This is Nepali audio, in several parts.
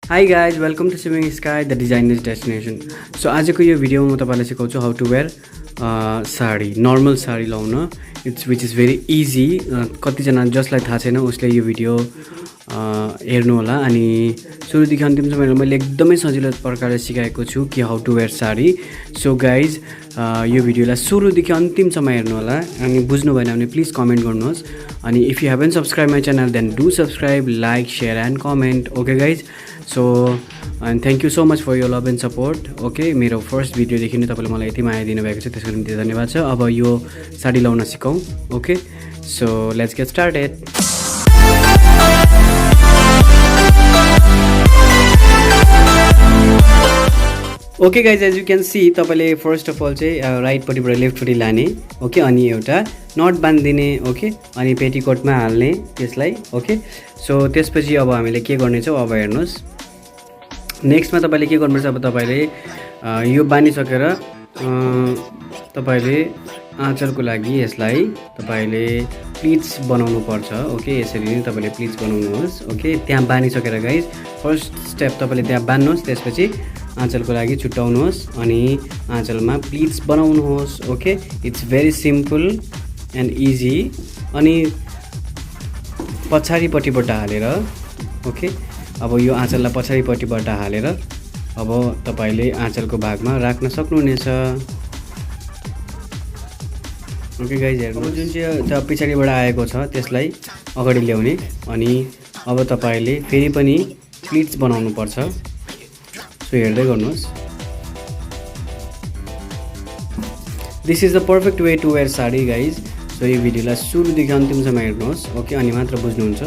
Hi guys, welcome to Sewingsky, the designer's destination. So आजको यो भिडियोमा म तपाईलाई सिकाउँछु how to wear sari, normal sari लाउन, which is very easy. कतिजना जसलाई थाहा छैन उसले यो भिडियो हेर्नु होला अनि सुरुदेखि अन्तिमसम्म मैले एकदमै सजिलो प्रकारले सिकाएको छु कि how to wear sari. So guys, यो भिडियोलाई सुरुदेखि अन्तिमसम्म हेर्नु होला अनि बुझ्नु भएन भने प्लिज कमेन्ट गर्नुहोस् अनि if you haven't subscribed my channel then do subscribe, like, share and comment. Okay guys, so and thank you so much for your love and support. Okay, मेरो फर्स्ट भिडियोदेखि नै तपाईले मलाई यति माया दिनुभएको छ त्यसको निम्ति धन्यवाद छ. अब यो साडी लाउन सिकौं. Okay, so let's get started. Okay guys, as you can see तपाईले फर्स्ट अफ अल चाहिँ राइट पट्टिबाट लेफ्टपट्टि लाने. ओके, अनि एउटा नट बान्दिने. ओके, अनि पेटीकोटमा हाल्ने त्यसलाई. ओके, सो त्यसपछि अब हामीले के गर्ने छौं अब हेर्नुस्. नेक्स्टमा तपाईले के गर्नुपर्छ, अब तपाईले यो बानिसकेर तपाईले आँचलको लागि यसलाई तपाईले प्लिट्स बनाउनु पर्छ. ओके, यसरी नै तपाईले प्लिट्स बनाउनुहोस्. ओके, त्यहाँ बानिसकेर गाइज फर्स्ट स्टेप तपाईले त्यहाँ बान्नुहोस्, त्यसपछि आँचलको लागि छुट्याउनुहोस् अनि आँचलमा प्लिट्स बनाउनुहोस्. Okay, it's very simple and easy. अनि पछाडिपट्टिबाट हालेर, ओके, अब यो आँचललाई पछाडिपट्टिबाट हालेर अब तपाईले आँचलको भागमा राख्न सक्नुहुनेछ. ओके गाइज, हेर्नु जुन चाहिँ त्यो पछाडिबाट आएको छ त्यसलाई अगाडि ल्याउने अनि अब तपाईले फेरि पनि प्लिट्स बनाउनु पर्छ. सो हेर्दै गर्नुहोस्. This is the perfect way to wear sari guys. सो यो भिडियोलाई सुरुदेखि अन्तिमसम्म हेर्नुहोस्. ओके, अनि मात्र बुझ्नुहुन्छ.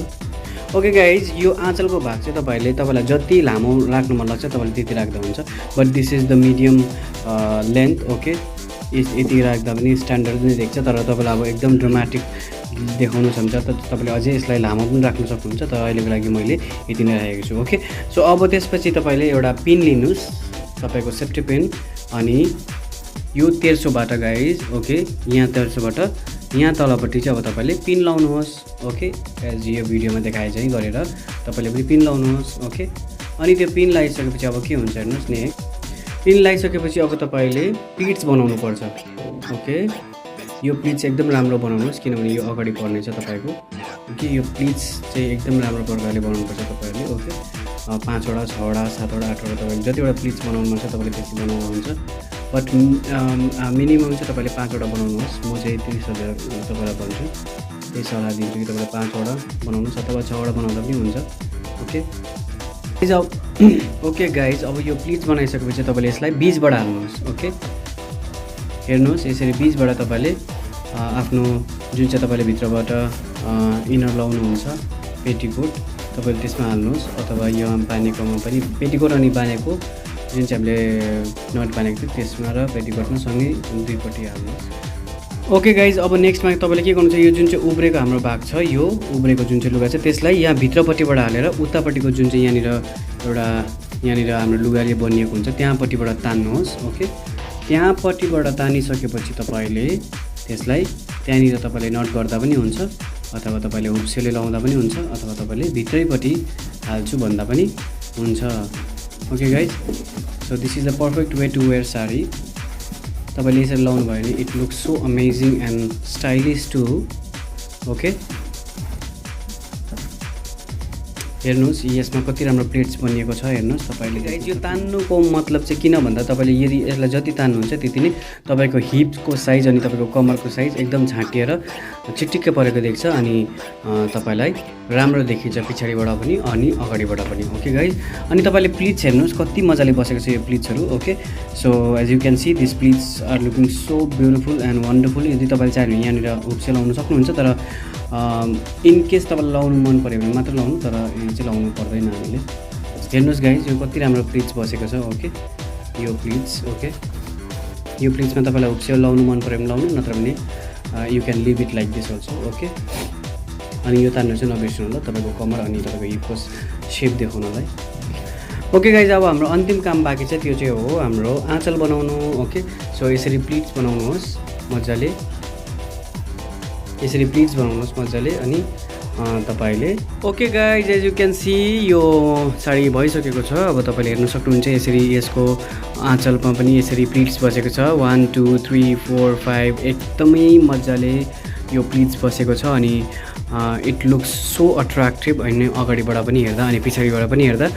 ओके गाइज, यो आँचलको भाग चाहिँ तपाईँलाई जति लामो राख्नु मन लाग्छ तपाईँले त्यति राख्दा हुन्छ. But this is the medium length. Okay, यति राख्दा पनि स्ट्यान्डर्ड नै देख्छ. तर तपाईँलाई अब एकदम ड्रामेटिक देखाउनु छ भने त तपाईँले अझै यसलाई लामो पनि राख्न सक्नुहुन्छ. तर अहिलेको लागि मैले यति नै राखेको छु. ओके, सो अब त्यसपछि तपाईँले एउटा पिन लिनुहोस्, तपाईँको सेफ्टी पिन, अनि यो तेर्सोबाट गाइज. ओके, यहाँ तेर्सोबाट यहाँ तलपट्टि चाहिँ अब तपाईँले पिन लाउनुहोस्. ओके, एज यो भिडियोमा देखाए चाहिँ गरेर तपाईँले पनि पिन लाउनुहोस्. ओके, अनि त्यो पिन लगाइसकेपछि अब के हुन्छ हेर्नुहोस् नि. पिन लगाइसकेपछि अब तपाईँले प्लिट्स बनाउनु पर्छ. ओके, यो प्लिट्स एकदम राम्रो बनाउनुहोस् किनभने यो अगाडि पर्ने छ तपाईँको. ओके, यो प्लिट्स चाहिँ एकदम राम्रो प्रकारले बनाउनुपर्छ तपाईँहरूले. ओके, 5 वटा 6 वटा 7 वटा 8 वटा तपाईँले जतिवटा प्लिट्स बनाउनु मन छ तपाईँले त्यति बनाउनुहुन्छ. बट मिनिमम चाहिँ तपाईँले 5 वटा बनाउनुहोस्. म चाहिँ 30,000 तपाईँलाई भन्छु, त्यही सल्लाह दिन्छु कि तपाईँले 5 वटा बनाउनुहोस् अथवा 6 वटा बनाउँदा पनि हुन्छ. ओके ओके गाइज, अब यो प्लिट्स बनाइसकेपछि तपाईँले यसलाई बीचबाट हाल्नुहोस्. ओके, हेर्नुहोस् यसरी बीचबाट तपाईँले आफ्नो जुन चाहिँ तपाईँले भित्रबाट इनर लाउनुहुन्छ पेटीकोट तपाईँले त्यसमा हाल्नुहोस् अथवा यो बानेकोमा पनि पेटीकोट अनि बानेको जुन चाहिँ हामीले नट बानेको थियो त्यसमा र पेटीकोटमा सँगै दुईपट्टि हाल्नुहोस्. ओके गाइज, अब नेक्स्टमा तपाईँले के गर्नुहुन्छ, यो जुन चाहिँ उब्रेको हाम्रो भाग छ, यो उब्रेको जुन चाहिँ लुगा छ त्यसलाई यहाँ भित्रपट्टिबाट हालेर उतापट्टिको जुन चाहिँ यहाँनिर हाम्रो लुगाले बनिएको हुन्छ त्यहाँपट्टिबाट तान्नुहोस्. ओके, त्यहाँपट्टिबाट तानिसकेपछि तपाईँले त्यसलाई त्यहाँनिर तपाईँले नट गर्दा पनि हुन्छ अथवा तपाईँले हुप्सेले लाउँदा पनि हुन्छ अथवा तपाईँले भित्रैपट्टि हाल्छु भन्दा पनि हुन्छ. Okay guys, so this is the perfect way to wear sari. तपाईँले यसरी लाउनु भयो भने it looks so amazing and stylish too. Okay, हेर्नुहोस् यसमा कति राम्रो प्लेट्स बनिएको छ हेर्नुहोस् तपाईँले. गाइज, यो तान्नुको मतलब चाहिँ किन भन्दा तपाईँले यदि यसलाई जति तान्नुहुन्छ त्यति नै तपाईँको हिपको साइज अनि तपाईँको कमरको साइज एकदम झाँटिएर चिटिक्कै परेको देख्छ अनि तपाईँलाई राम्रो देखिन्छ पछाडिबाट पनि अनि अगाडिबाट पनि. ओके गाइज, अनि तपाईँले प्लिट्स हेर्नुहोस् कति मजाले बसेको छ यो प्लिट्सहरू. Okay, so as you can see this pleats are looking so beautiful and wonderful. यदि तपाईँले चाह्यो भने यहाँनिर हुप्से लाउनु सक्नुहुन्छ, तर इन केस तपाईँलाई लाउनु मन पऱ्यो भने मात्र लाउनु, तर यो चाहिँ लाउनु पर्दैन हामीले. हेर्नुहोस् गाइज, यो कति राम्रो प्लिट्स बसेको छ. ओके, यो प्लिट्स. ओके, यो प्लिट्समा तपाईँलाई हुप्से लाउनु मन पऱ्यो भने लाउनु, नत्र भने you can leave it like this also. Okay, अनि यो तान्नु चाहिँ नबिर्सनु होला तपाईँको कमर अनि तपाईँको हिपको सेप देखाउनलाई. ओके गाइज, अब हाम्रो अन्तिम काम बाँकी छ, त्यो चाहिँ हो हाम्रो आँचल बनाउनु. ओके, सो यसरी प्लिट्स बनाउनुहोस् मजाले, यसरी प्लिट्स बनाउनुहोस् मजाले. अनि तपाईले। Okay guys, as you can see यो साडी भइसकेको छ। अब तपाईँले हेर्न सक्नुहुन्छ यसरी यसको आँचलमा पनि यसरी प्लिट्स बसेको छ। 1 2 3 4 5 एकदमै मजाले यो प्लिट्स बसेको छ अनि इट लुक्स सो अट्र्याक्टिभ होइन अगाडिबाट पनि हेर्दा अनि पछाडिबाट पनि हेर्दा।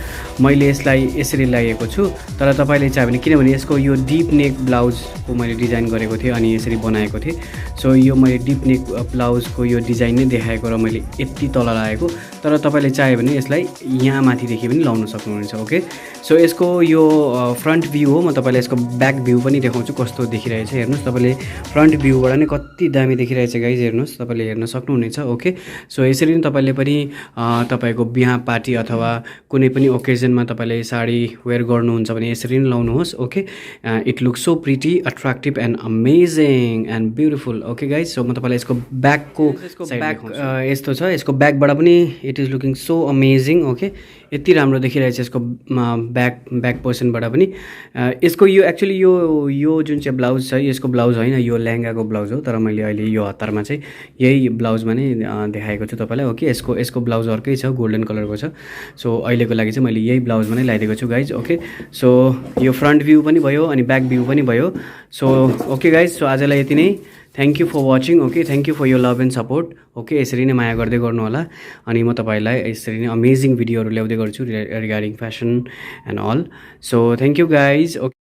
मैले यसलाई यसरी लागेको छु, तर तपाईँले चाह्यो भने किनभने यसको यो डिप नेक ब्लाउजको मैले डिजाइन गरेको थिएँ अनि यसरी बनाएको थिएँ। सो यो मैले डिप नेक ब्लाउजको यो डिजाइन नै देखाएको र मैले यति तल लागेको, तर तपाईँले चाह्यो भने यसलाई यहाँ माथिदेखि पनि लाउन सक्नुहुन्छ। ओके, सो यसको यो फ्रन्ट भ्यू हो। म तपाईँलाई यसको ब्याक भ्यू पनि देखाउँछु कस्तो देखिरहेछ। हेर्नुहोस्, तपाईँले फ्रन्ट भ्यूबाट नै कति दामी देखिरहेछ गाइज। हेर्नुहोस्, तपाईँले हेर्न सक्नुहुनेछ। ओके, सो यसरी नै तपाईँले पनि तपाईँको बिहा पार्टी अथवा कुनै पनि ओकेजनमा तपाईँले साडी वेयर गर्नुहुन्छ भने यसरी नै लाउनुहोस्। Okay, it looks so pretty, attractive and amazing and beautiful. Okay guys, so म तपाईँलाई यसको ब्याकको ब्याक यस्तो छ। यसको ब्याकबाट पनि it is looking so amazing. Okay, यति राम्रो देखिरहेछ यसको ब्याक पोर्सनबाट पनि। यसको यो एक्चुअली यो जुन चाहिँ ब्लाउज छ यसको ब्लाउज होइन, यो लेहेङ्गाको ब्लाउज हो, तर मैले अहिले यो हतारमा चाहिँ यही ब्लाउजमा नै देखाएको छु तपाईँलाई। ओके, यसको ब्लाउज अर्कै छ, गोल्डन कलरको छ। सो अहिलेको लागि चाहिँ मैले यही ब्लाउजमा नै लगाइदिएको छु गाइज। ओके, सो यो फ्रन्ट भ्यू पनि भयो अनि ब्याक भ्यू पनि भयो। सो ओके गाइज, सो आजलाई यति नै। Thank you for watching. Okay, thank you for your love and support. Okay, यसरी नै माया गर्दै गर्नु होला अनि म तपाईँलाई यसरी नै अमेजिङ भिडियोहरू ल्याउँदै गर्छु regarding fashion and all. So thank you guys. Okay.